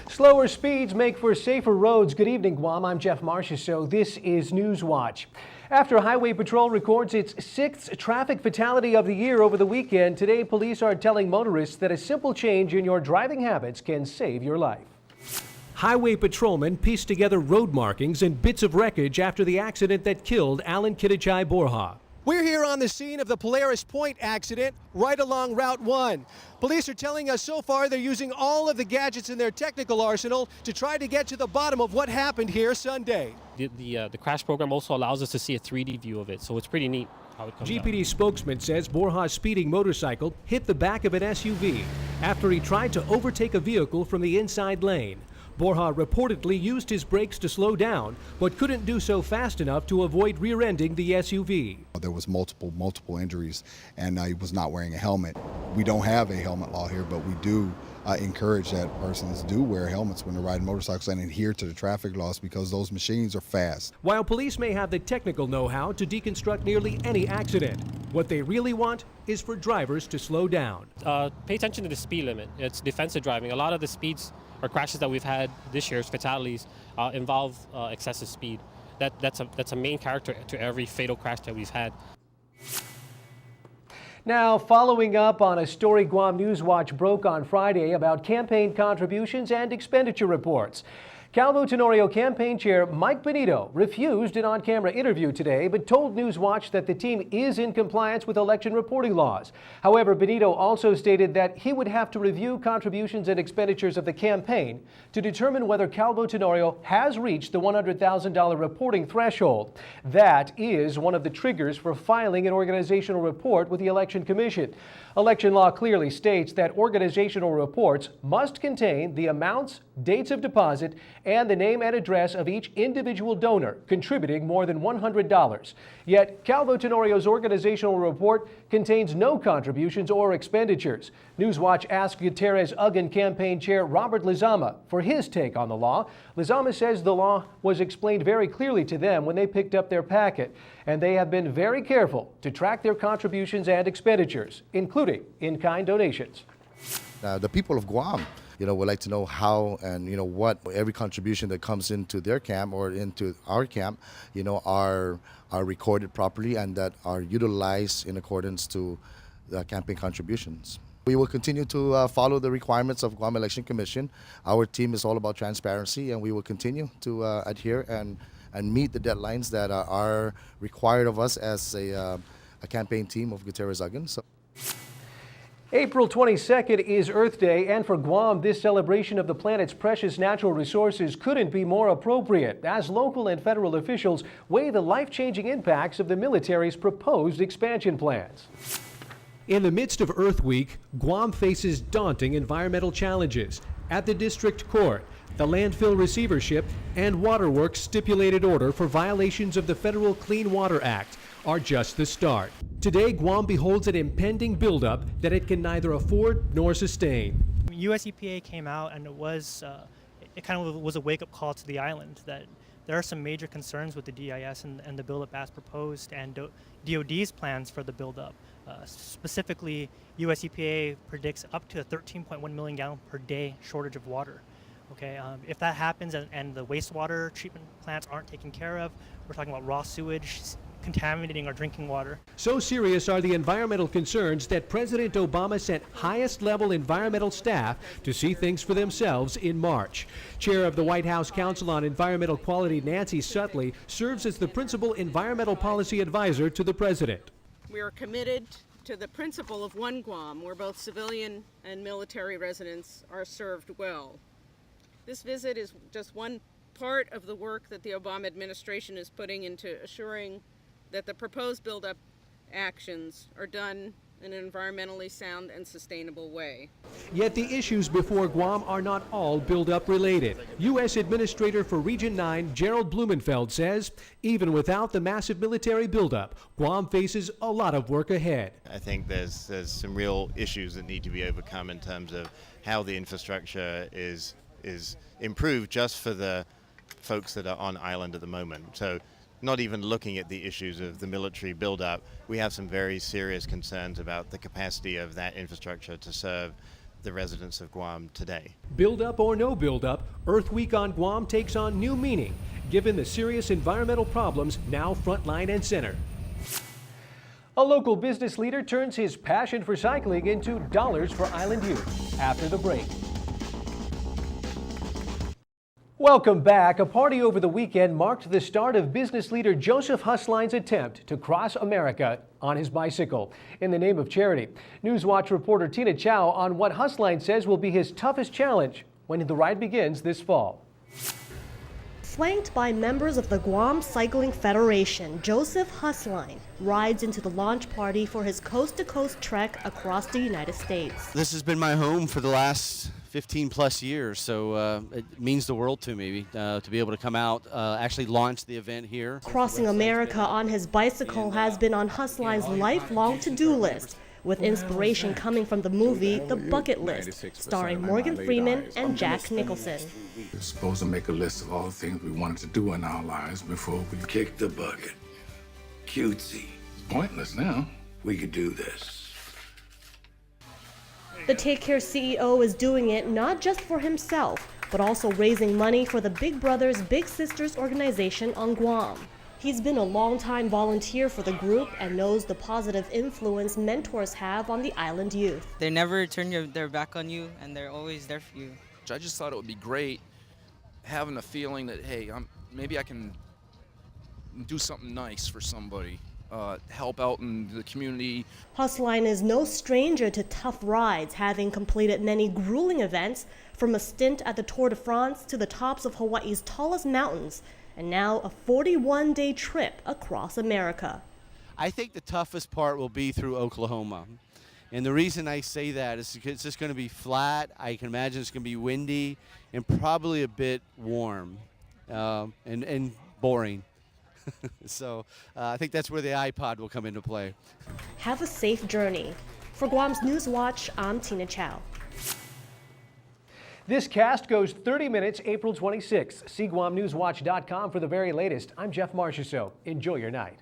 Slower speeds make for safer roads. Good evening, Guam. I'm Jeff Marchessault. This is Newswatch. After Highway Patrol records its 6th traffic fatality of the year over the weekend, today police are telling motorists that a simple change in your driving habits can save your life. Highway patrolmen pieced together road markings and bits of wreckage after the accident that killed Alan Kidichai Borja. We're here on the scene of the Polaris Point accident right along Route 1. Police are telling us so far they're using all of the gadgets in their technical arsenal to try to get to the bottom of what happened here Sunday. The crash program also allows us to see a 3D view of it, so it's pretty neat how it comes GPD out. Spokesman says Borja's speeding motorcycle hit the back of an SUV after he tried to overtake a vehicle from the inside lane. Borja reportedly used his brakes to slow down, but couldn't do so fast enough to avoid rear-ending the SUV. There was multiple injuries, and he was not wearing a helmet. We don't have a helmet law here, but we do encourage that persons do wear helmets when they're riding motorcycles and adhere to the traffic laws because those machines are fast. While police may have the technical know-how to deconstruct nearly any accident, what they really want is for drivers to slow down. Pay attention to the speed limit. It's defensive driving. A lot of the speeds or crashes that we've had this year's fatalities involve excessive speed. That's a main character to every fatal crash that we've had. Now, following up on a story Guam Newswatch broke on Friday about campaign contributions and expenditure reports. Calvo Tenorio campaign chair Mike Benito refused an on-camera interview today, but told Newswatch that the team is in compliance with election reporting laws. However, Benito also stated that he would have to review contributions and expenditures of the campaign to determine whether Calvo Tenorio has reached the $100,000 reporting threshold. That is one of the triggers for filing an organizational report with the Election Commission. Election law clearly states that organizational reports must contain the amounts, dates of deposit, and the name and address of each individual donor contributing more than $100. Yet Calvo Tenorio's organizational report contains no contributions or expenditures. Newswatch asked Gutierrez-Uggan campaign chair Robert Lizama for his take on the law. Lizama says the law was explained very clearly to them when they picked up their packet, and they have been very careful to track their contributions and expenditures, including in-kind donations. The people of Guam, would like to know how and, what every contribution that comes into their camp or into our camp, are recorded properly and that are utilized in accordance to the campaign contributions. We will continue to follow the requirements of Guam Election Commission. Our team is all about transparency, and we will continue to adhere and meet the deadlines that are required of us as a campaign team of Gutierrez-Uggan. April 22nd is Earth Day, and for Guam, this celebration of the planet's precious natural resources couldn't be more appropriate as local and federal officials weigh the life-changing impacts of the military's proposed expansion plans. In the midst of Earth Week, Guam faces daunting environmental challenges. At the district court, the landfill receivership and waterworks stipulated order for violations of the Federal Clean Water Act are just the start. Today, Guam beholds an impending buildup that it can neither afford nor sustain. US EPA came out and it kind of was a wake-up call to the island that there are some major concerns with the DIS and the buildup as proposed and DOD's plans for the buildup. Specifically, US EPA predicts up to a 13.1 million gallon per day shortage of water. Okay, if that happens and the wastewater treatment plants aren't taken care of, we're talking about raw sewage contaminating our drinking water. So serious are the environmental concerns that President Obama sent highest-level environmental staff to see things for themselves in March. Chair of the White House Council on Environmental Quality, Nancy Sutley, serves as the principal environmental policy advisor to the president. We are committed to the principle of one Guam, where both civilian and military residents are served well. This visit is just one part of the work that the Obama administration is putting into assuring that the proposed buildup actions are done in an environmentally sound and sustainable way. Yet the issues before Guam are not all buildup related. U.S. Administrator for Region 9, Gerald Blumenfeld, says even without the massive military buildup, Guam faces a lot of work ahead. I think there's some real issues that need to be overcome in terms of how the infrastructure is improved just for the folks that are on island at the moment. So not even looking at the issues of the military buildup, we have some very serious concerns about the capacity of that infrastructure to serve the residents of Guam today. Build up or no build up, Earth Week on Guam takes on new meaning, given the serious environmental problems now frontline and center. A local business leader turns his passion for cycling into dollars for island youth. After the break. Welcome back. A party over the weekend marked the start of business leader Joseph Husline's attempt to cross America on his bicycle in the name of charity. Newswatch reporter Tina Chow on what Husline says will be his toughest challenge when the ride begins this fall. Flanked by members of the Guam Cycling Federation, Joseph Husline rides into the launch party for his coast-to-coast trek across the United States. This has been my home for the last 15 plus years, so it means the world to me to be able to come out, actually launch the event here. Crossing America on his bicycle has been on Husline's lifelong to-do list, with inspiration coming from the movie The Bucket List, starring Morgan Freeman and Jack Nicholson. We're supposed to make a list of all the things we wanted to do in our lives before we kick the bucket. Cutesy. It's pointless now. We could do this. The Take Care CEO is doing it not just for himself, but also raising money for the Big Brothers Big Sisters organization on Guam. He's been a longtime volunteer for the group and knows the positive influence mentors have on the island youth. They never turn their back on you, and they're always there for you. I just thought it would be great having a feeling that, hey, maybe I can do something nice for somebody, help out in the community. Husline is no stranger to tough rides, having completed many grueling events, from a stint at the Tour de France to the tops of Hawaii's tallest mountains, and now a 41-day trip across America. I think the toughest part will be through Oklahoma. And the reason I say that is because it's just going to be flat. I can imagine it's going to be windy and probably a bit warm and boring. So I think that's where the iPod will come into play. Have a safe journey. For Guam's Newswatch, I'm Tina Chow. This cast goes 30 minutes April 26th. See GuamNewsWatch.com for the very latest. I'm Jeff Marchessault. Enjoy your night.